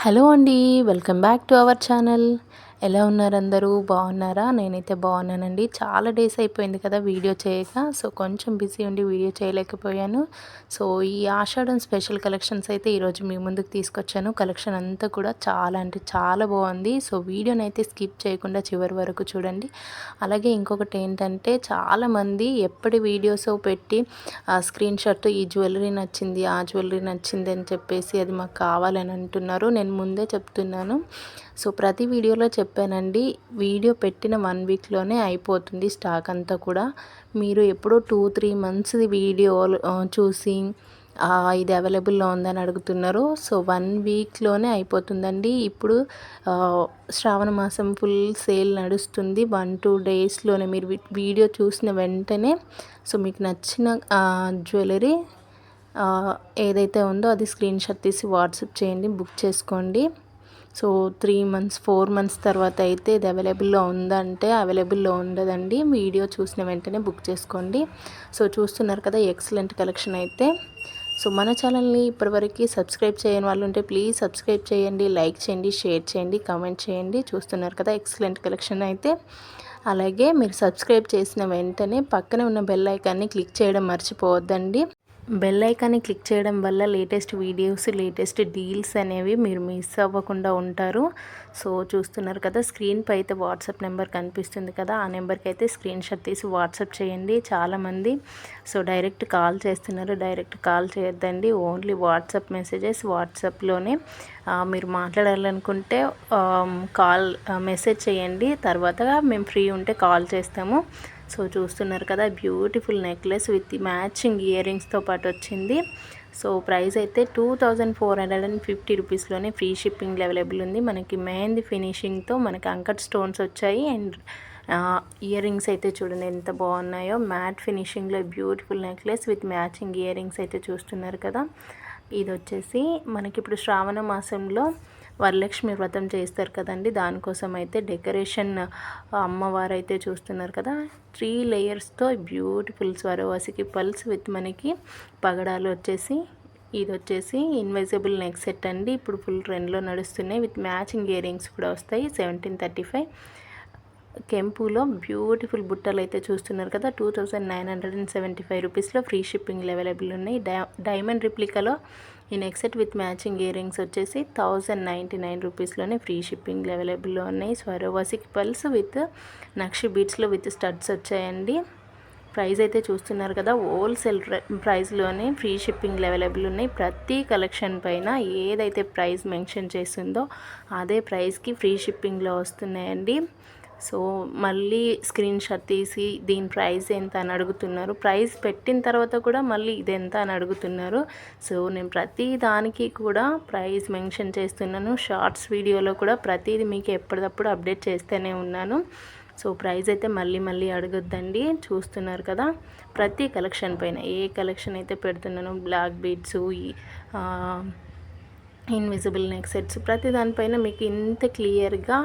Hello అండి. Welcome back to our channel. ఎలా ఉన్నారు అందరూ? బాగున్నారా? నేనైతే బాగున్నానండి. చాలా డేస్ అయిపోయింది కదా వీడియో చేయక. సో కొంచెం బిజీ ఉండి వీడియో చేయలేకపోయాను. సో ఈ ఆషాఢం స్పెషల్ కలెక్షన్స్ అయితే ఈరోజు మీ ముందుకు తీసుకొచ్చాను. కలెక్షన్ అంతా కూడా చాలా అంటే చాలా బాగుంది. సో వీడియోని అయితే స్కిప్ చేయకుండా చివరి వరకు చూడండి. అలాగే ఇంకొకటి ఏంటంటే చాలామంది ఎప్పటి వీడియోస్ పెట్టి స్క్రీన్ షాట్ ఈ జ్యువెలరీ నచ్చింది, ఆ జ్యువెలరీ నచ్చింది అని చెప్పేసి అది మాకు కావాలని అంటున్నారు. నేను ముందే చెప్తున్నాను. సో ప్రతి వీడియోలో చెప్పానండి, వీడియో పెట్టిన 1 వీక్లోనే అయిపోతుంది స్టాక్ అంతా కూడా. మీరు ఎప్పుడో 2-3 మంత్స్ వీడియోలు చూసి ఇది అవైలబుల్లో ఉందని అడుగుతున్నారు. సో 1 వీక్లోనే అయిపోతుందండి. ఇప్పుడు శ్రావణ మాసం ఫుల్ సేల్ నడుస్తుంది. 1-2 డేస్లోనే మీరు వీడియో చూసిన వెంటనే సో మీకు నచ్చిన జ్యువెలరీ ఏదైతే ఉందో అది స్క్రీన్ షాట్ తీసి వాట్సాప్ చేయండి, బుక్ చేసుకోండి. సో 3 మంత్స్ 4 మంత్స్ తర్వాత అయితే ఇది అవైలబుల్లో ఉందంటే అవైలబుల్లో ఉండదండి. వీడియో చూసిన వెంటనే బుక్ చేసుకోండి. సో చూస్తున్నారు కదా ఎక్సలెంట్ కలెక్షన్ అయితే. సో మన ఛానల్ని ఇప్పటివరకు సబ్స్క్రైబ్ చేయని వాళ్ళు ఉంటే ప్లీజ్ సబ్స్క్రైబ్ చేయండి, లైక్ చేయండి, షేర్ చేయండి, కామెంట్ చేయండి. చూస్తున్నారు కదా ఎక్సలెంట్ కలెక్షన్ అయితే. అలాగే మీరు సబ్స్క్రైబ్ చేసిన వెంటనే పక్కనే ఉన్న బెల్ ఐకాన్ని క్లిక్ చేయడం మర్చిపోవద్దండి. బెల్ ఐకాన్ని క్లిక్ చేయడం వల్ల లేటెస్ట్ వీడియోస్, లేటెస్ట్ డీల్స్ అనేవి మీరు మిస్ అవ్వకుండా ఉంటారు. సో చూస్తున్నారు కదా స్క్రీన్పై అయితే వాట్సాప్ నెంబర్ కనిపిస్తుంది కదా, ఆ నెంబర్కి అయితే స్క్రీన్ షాట్ తీసి వాట్సాప్ చేయండి. చాలామంది సో డైరెక్ట్ కాల్ చేస్తున్నారు. డైరెక్ట్ కాల్ చేయొద్దండి, ఓన్లీ వాట్సాప్ మెసేజెస్. వాట్సాప్లోనే మీరు మాట్లాడాలనుకుంటే మెసేజ్ చేయండి, తర్వాత మేము ఫ్రీ ఉంటే కాల్ చేస్తాము. సో చూస్తున్నారు కదా beautiful necklace with matching ear రింగ్స్తో పాటు వచ్చింది. సో ప్రైస్ అయితే 2450 రూపీస్లోనే ఫ్రీ షిప్పింగ్ అవైలబుల్ ఉంది. మనకి మెహందీ ఫినిషింగ్తో మనకి అంకట్ స్టోన్స్ వచ్చాయి. అండ్ ఇయర్ రింగ్స్ అయితే చూడండి ఎంత బాగున్నాయో. మ్యాట్ ఫినిషింగ్లో beautiful necklace with matching ear rings అయితే చూస్తున్నారు కదా. ఇది వచ్చేసి మనకి ఇప్పుడు శ్రావణ మాసంలో వరలక్ష్మి వ్రతం చేస్తారు కదండి, దానికోసం అయితే డెకరేషన్ అమ్మవారు అయితే చూస్తున్నారు కదా. 3 లేయర్స్తో బ్యూటిఫుల్ స్వరవాసికి పల్స్ విత్ మనకి పగడాలు వచ్చేసి. ఇది వచ్చేసి ఇన్విజిబుల్ నెక్ సెట్ అండి, ఇప్పుడు ఫుల్ ట్రెండ్లో నడుస్తున్నాయి. విత్ మ్యాచింగ్ ఇయర్ రింగ్స్ కూడా వస్తాయి. 1735 కెంపులో బ్యూటిఫుల్ బుట్టలు అయితే చూస్తున్నారు కదా. 2975 రూపీస్లో ఫ్రీ షిప్పింగ్ అవైలబుల్ ఉన్నాయి. డైమండ్ రిప్లికాలో ఈ neck set with matching ear rings వచ్చేసి 1099 రూపీస్లోనే ఫ్రీ షిప్పింగ్ అవైలబుల్లో ఉన్నాయి. స్వరోవాసిక్ పల్స్ విత్ నక్షి బీట్స్లో విత్ స్టడ్స్ వచ్చాయండి. ప్రైస్ అయితే చూస్తున్నారు కదా, హోల్సేల్ ప్రైస్లోనే ఫ్రీ షిప్పింగ్ అవైలబుల్ ఉన్నాయి. ప్రతి కలెక్షన్ పైన ఏదైతే ప్రైస్ మెన్షన్ చేస్తుందో అదే ప్రైస్కి ఫ్రీ షిప్పింగ్లో వస్తున్నాయండి. సో మళ్ళీ స్క్రీన్ షాట్ తీసి దీని ప్రైస్ ఎంత అని అడుగుతున్నారు. ప్రైస్ పెట్టిన తర్వాత కూడా మళ్ళీ ఇది ఎంత అని అడుగుతున్నారు. సో నేను ప్రతి దానికి కూడా ప్రైస్ మెన్షన్ చేస్తున్నాను. షార్ట్స్ వీడియోలో కూడా ప్రతిదీ మీకు ఎప్పటికప్పుడు అప్డేట్ చేస్తూనే ఉన్నాను. సో ప్రైస్ అయితే మళ్ళీ అడగొద్దండి. చూస్తున్నారు కదా ప్రతి కలెక్షన్ పైన ఏ కలెక్షన్ అయితే పెడుతున్నానో black beads, invisible neck sets, ప్రతి దానిపైన మీకు ఇంత క్లియర్గా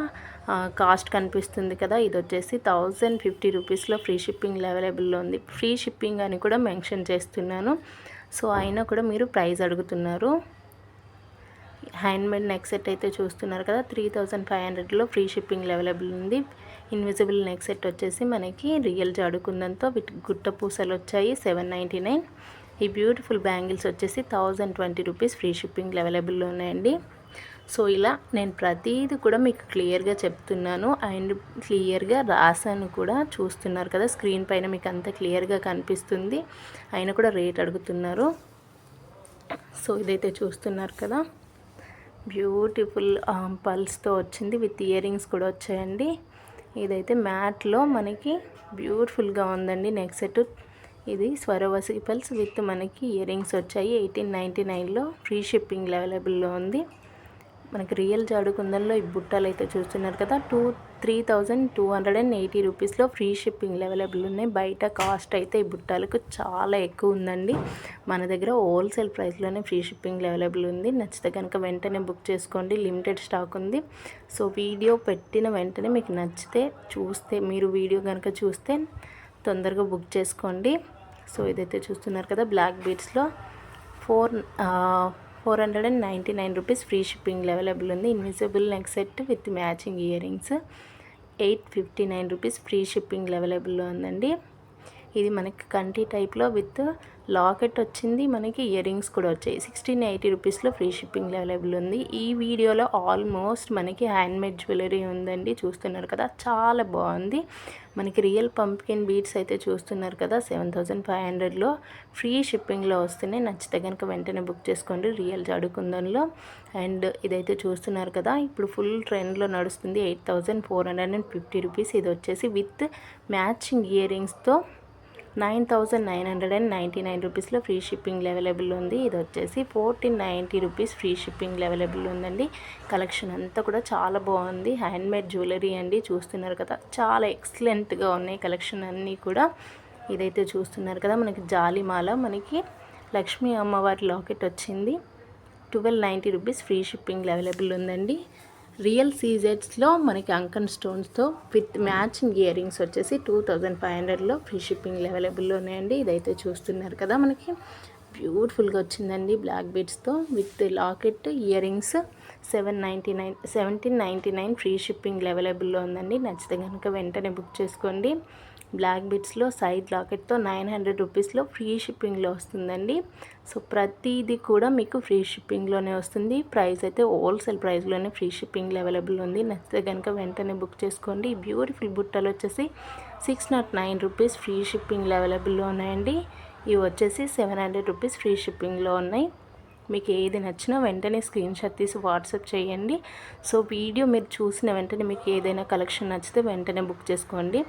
కాస్ట్ కనిపిస్తుంది కదా. ఇది వచ్చేసి 1050 రూపీస్లో ఫ్రీ షిప్పింగ్ అవైలబుల్లో ఉంది. ఫ్రీ షిప్పింగ్ అని కూడా మెన్షన్ చేస్తున్నాను. సో అయినా కూడా మీరు ప్రైస్ అడుగుతున్నారు. హ్యాండ్మేడ్ నెక్ సెట్ అయితే చూస్తున్నారు కదా, 3500లో ఫ్రీ షిప్పింగ్ అవైలబుల్ ఉంది. ఇన్విజిబుల్ నెక్ సెట్ వచ్చేసి మనకి రియల్ జాడుకుందంతో గుట్ట పూసలు వచ్చాయి, 799. ఈ బ్యూటిఫుల్ బ్యాంగిల్స్ వచ్చేసి 1020 రూపీస్ ఫ్రీ షిప్పింగ్ అవైలబుల్లో ఉన్నాయండి. సో ఇలా నేను ప్రతిదీ కూడా మీకు క్లియర్గా చెప్తున్నాను అండ్ క్లియర్గా రాసాను కూడా. చూస్తున్నారు కదా స్క్రీన్ పైన మీకు అంత క్లియర్గా కనిపిస్తుంది. అయినా కూడా రేట్ అడుగుతున్నారు. సో ఇదైతే చూస్తున్నారు కదా బ్యూటిఫుల్ పల్స్తో వచ్చింది, విత్ ఇయర్ రింగ్స్ కూడా వచ్చాయండి. ఇదైతే మ్యాట్లో మనకి బ్యూటిఫుల్గా ఉందండి నెక్ సెట్. ఇది స్వరవసి పల్స్ విత్ మనకి ఇయర్ రింగ్స్ వచ్చాయి. 1899లో ఫ్రీ షిప్పింగ్ అవైలబుల్లో ఉంది. మనకి రియల్ జాడుకుందల్లో ఈ బుట్టలు అయితే చూస్తున్నారు కదా, 3280 రూపీస్లో ఫ్రీ షిప్పింగ్ అవైలబుల్ ఉన్నాయి. బయట కాస్ట్ అయితే ఈ బుట్టలకు చాలా ఎక్కువ ఉందండి. మన దగ్గర హోల్సేల్ ప్రైస్లోనే ఫ్రీ షిప్పింగ్ అవైలబుల్ ఉంది. నచ్చితే కనుక వెంటనే బుక్ చేసుకోండి, లిమిటెడ్ స్టాక్ ఉంది. సో వీడియో పెట్టిన వెంటనే మీకు నచ్చితే మీరు వీడియో కనుక చూస్తే తొందరగా బుక్ చేసుకోండి. సో ఇదైతే చూస్తున్నారు కదా బ్లాక్ బీడ్స్లో 4 499 రూపీస్ ఫ్రీ షిప్పింగ్ అవైలబుల్ ఉంది. Invisible neck set with matching ear rings 859 rupees free shipping అవైలబుల్లో ఉందండి. ఇది మనకి కంటి టైప్లో విత్ లాకెట్ వచ్చింది, మనకి ఇయర్ రింగ్స్ కూడా వచ్చాయి. 1680 రూపీస్లో ఫ్రీ షిప్పింగ్ అవైలబుల్ ఉంది. ఈ వీడియోలో ఆల్మోస్ట్ మనకి హ్యాండ్మేడ్ జ్యువెలరీ ఉందండి, చూస్తున్నారు కదా, చాలా బాగుంది. మనకి రియల్ పంప్కిన్ బీడ్స్ అయితే చూస్తున్నారు కదా, 7500లో ఫ్రీ షిప్పింగ్లో వస్తున్నాయి. నచ్చితే కనుక వెంటనే బుక్ చేసుకోండి రియల్ జాడుకుందంలో. అండ్ ఇదైతే చూస్తున్నారు కదా, ఇప్పుడు ఫుల్ ట్రెండ్లో నడుస్తుంది. 8450 రూపీస్. ఇది వచ్చేసి విత్ మ్యాచింగ్ ఇయర్ రింగ్స్తో 9999 రూపీస్లో ఫ్రీ షిప్పింగ్ అవైలబుల్ ఉంది. ఇది వచ్చేసి 1490 రూపీస్ ఫ్రీ షిప్పింగ్ అవైలబుల్ ఉందండి. కలెక్షన్ అంతా కూడా చాలా బాగుంది. హ్యాండ్మేడ్ జ్యువెలరీ అండి, చూస్తున్నారు కదా, చాలా ఎక్సలెంట్గా ఉన్నాయి కలెక్షన్ అన్నీ కూడా. ఇదైతే చూస్తున్నారు కదా, మనకి జాలిమాల, మనకి లక్ష్మీ అమ్మవారి లాకెట్ వచ్చింది. 1290 రూపీస్ ఫ్రీ షిప్పింగ్ అవైలబుల్ ఉందండి. రియల్ సీజెట్స్లో మనకి అంకన్ స్టోన్స్తో విత్ మ్యాచింగ్ ఇయర్ రింగ్స్ వచ్చేసి 2500లో ఫ్రీ షిప్పింగ్ అవైలబుల్లో ఉన్నాయండి. ఇదైతే చూస్తున్నారు కదా, మనకి బ్యూటిఫుల్గా వచ్చిందండి బ్లాక్ బీడ్స్తో with locket ear rings 1799 free shipping అవైలబుల్లో ఉందండి. నచ్చితే కనుక వెంటనే బుక్ చేసుకోండి. బ్లాక్ బీడ్స్లో సైడ్ లాకెట్తో 900 రూపీస్లో ఫ్రీ షిప్పింగ్లో వస్తుందండి. సో ప్రతిదీ కూడా మీకు ఫ్రీ షిప్పింగ్లోనే వస్తుంది. ప్రైస్ అయితే హోల్సేల్ ప్రైస్లోనే ఫ్రీ షిప్పింగ్ అవైలబుల్ ఉంది. నచ్చితే కనుక వెంటనే బుక్ చేసుకోండి. బ్యూటిఫుల్ బుట్టలు వచ్చేసి 609 రూపీస్ ఫ్రీ షిప్పింగ్ అవైలబుల్లో ఉన్నాయండి. ఇవి వచ్చేసి 700 రూపీస్ ఫ్రీ షిప్పింగ్లో ఉన్నాయి. మీకు ఏది నచ్చినా వెంటనే స్క్రీన్ షాట్ తీసి వాట్సాప్ చేయండి. సో వీడియో మీరు చూసిన వెంటనే మీకు ఏదైనా కలెక్షన్ నచ్చితే వెంటనే బుక్ చేసుకోండి.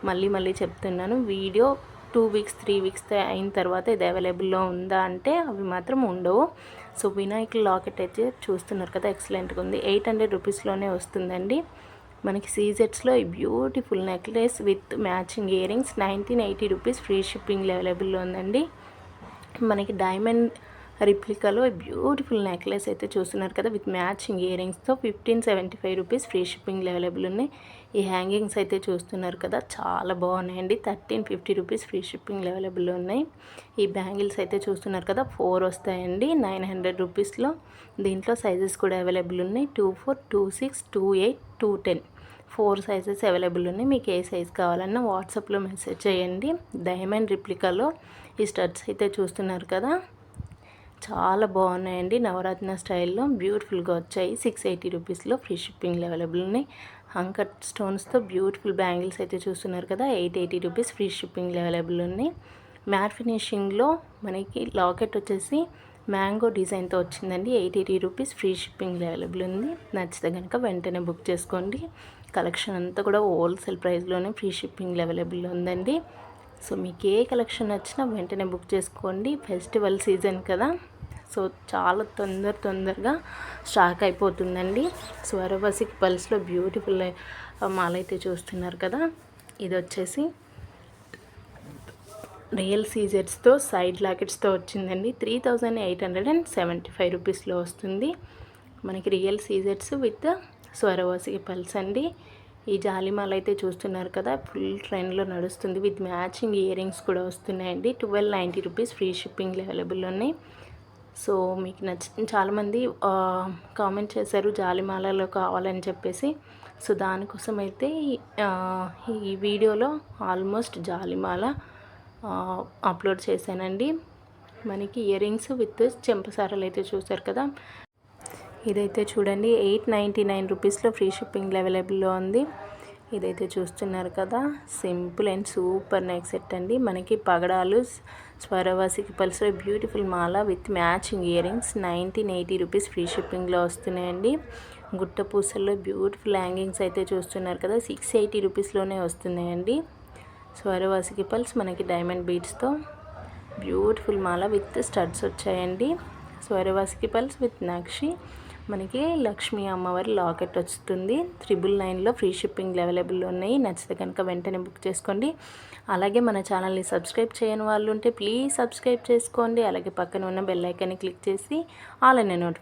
మళ్ళీ చెప్తున్నాను, వీడియో 2 వీక్స్ 3 వీక్స్ అయిన తర్వాత ఇది అవైలబుల్లో ఉందా అంటే అవి మాత్రం ఉండవు. సో వినాయకుల లాకెట్ అయితే చూస్తున్నారు కదా, ఎక్సలెంట్గా ఉంది. 800 రూపీస్లోనే వస్తుందండి. మనకి సీజెట్స్లో ఈ beautiful necklace with matching ear rings 1980 rupees free shipping అవైలబుల్లో ఉందండి. మనకి డైమండ్ రిప్లికాలో బ్యూటిఫుల్ నెక్లెస్ అయితే చూస్తున్నారు కదా, విత్ మ్యాచింగ్ ఇయర్ రింగ్స్తో 1575 రూపీస్ ఫ్రీ షిప్పింగ్ అవైలబుల్ ఉన్నాయి. ఈ హ్యాంగింగ్స్ అయితే చూస్తున్నారు కదా, చాలా బాగున్నాయండి. 1350 రూపీస్ ఫ్రీ షిప్పింగ్ అవైలబుల్ ఉన్నాయి. ఈ బ్యాంగిల్స్ అయితే చూస్తున్నారు కదా, 4 వస్తాయండి 900 రూపీస్లో. దీంట్లో సైజెస్ కూడా అవైలబుల్ ఉన్నాయి. 24, 26, 28, 210 4 సైజెస్ అవైలబుల్ ఉన్నాయి. మీకు ఏ సైజ్ కావాలన్నా వాట్సాప్లో మెసేజ్ చేయండి. డైమండ్ రిప్లికాలో ఈ స్టడ్స్ అయితే చూస్తున్నారు కదా, చాలా బాగున్నాయండి. నవరత్న స్టైల్లో బ్యూటిఫుల్గా వచ్చాయి. 680 రూపీస్లో ఫ్రీ షిప్పింగ్ అవైలబుల్ ఉన్నాయి. అంకట్ స్టోన్స్తో బ్యూటిఫుల్ బ్యాంగిల్స్ అయితే చూస్తున్నారు కదా, 880 రూపీస్ ఫ్రీ షిప్పింగ్ అవైలబుల్ ఉన్నాయి. మ్యాట్ ఫినిషింగ్లో మనకి లాకెట్ వచ్చేసి మ్యాంగో డిజైన్తో వచ్చిందండి. 880 రూపీస్ ఫ్రీ షిప్పింగ్ అవైలబుల్ ఉంది. నచ్చితే కనుక వెంటనే బుక్ చేసుకోండి. కలెక్షన్ అంతా కూడా హోల్సేల్ ప్రైస్లోనే ఫ్రీ షిప్పింగ్ అవైలబుల్ ఉందండి. సో మీకు ఏ కలెక్షన్ నచ్చినా వెంటనే బుక్ చేసుకోండి. ఫెస్టివల్ సీజన్ కదా, సో చాలా తొందరగా స్టాక్ అయిపోతుందండి. స్వరవసిక్ పల్స్లో బ్యూటిఫుల్ మాల అయితే చూస్తున్నారు కదా, ఇది వచ్చేసి రియల్ సీజెట్స్తో సైడ్ లాకెట్స్తో వచ్చిందండి. 3875 రూపీస్లో వస్తుంది. మనకి రియల్ సీజెట్స్ విత్ స్వరవసిక్ పల్స్ అండి. ఈ జాలిమాల అయితే చూస్తున్నారు కదా, ఫుల్ ట్రెండ్లో నడుస్తుంది. విత్ మ్యాచింగ్ ఇయర్ రింగ్స్ కూడా వస్తున్నాయండి. 1290 రూపీస్ ఫ్రీ షిప్పింగ్ అవైలబుల్ ఉన్నాయి. సో మీకు చాలామంది కామెంట్ చేశారు జాలిమాలలో కావాలని చెప్పేసి. సో దానికోసం అయితే ఈ వీడియోలో ఆల్మోస్ట్ జాలిమాల అప్లోడ్ చేశానండి. మనకి ఇయర్ రింగ్స్ విత్ చెంపసారలు అయితే చూసారు కదా, ఇదైతే చూడండి 899 రూపీస్లో ఫ్రీ షిప్పింగ్ అవైలబుల్లో ఉంది. ఇదైతే చూస్తున్నారు కదా, simple and super neck set అండి. మనకి పగడాలు స్వరవాసికి పల్స్లో బ్యూటిఫుల్ మాల with matching ear rings 1980 rupees free షిప్పింగ్లో వస్తున్నాయండి. గుట్ట పూసల్లో బ్యూటిఫుల్ హ్యాంగింగ్స్ అయితే చూస్తున్నారు కదా, 680 రూపీస్లోనే వస్తున్నాయండి. స్వరవాసికి పల్స్ మనకి డైమండ్ బీడ్స్తో బ్యూటిఫుల్ మాల విత్ స్టడ్స్ వచ్చాయండి. స్వరవాసికి పల్స్ విత్ నక్షి మనకి లక్ష్మీ అమ్మవారి లాకెట్ వస్తుంది. 999లో ఫ్రీ షిప్పింగ్ అవైలబుల్ ఉన్నాయి. నచ్చితే కనుక వెంటనే బుక్ చేసుకోండి. అలాగే మన ఛానల్ని సబ్స్క్రైబ్ చేయని వాళ్ళు ఉంటే ప్లీజ్ సబ్స్క్రైబ్ చేసుకోండి. అలాగే పక్కన ఉన్న బెల్ ఐకాన్ని క్లిక్ చేసి ఆల్ అనే నోటిఫికేషన్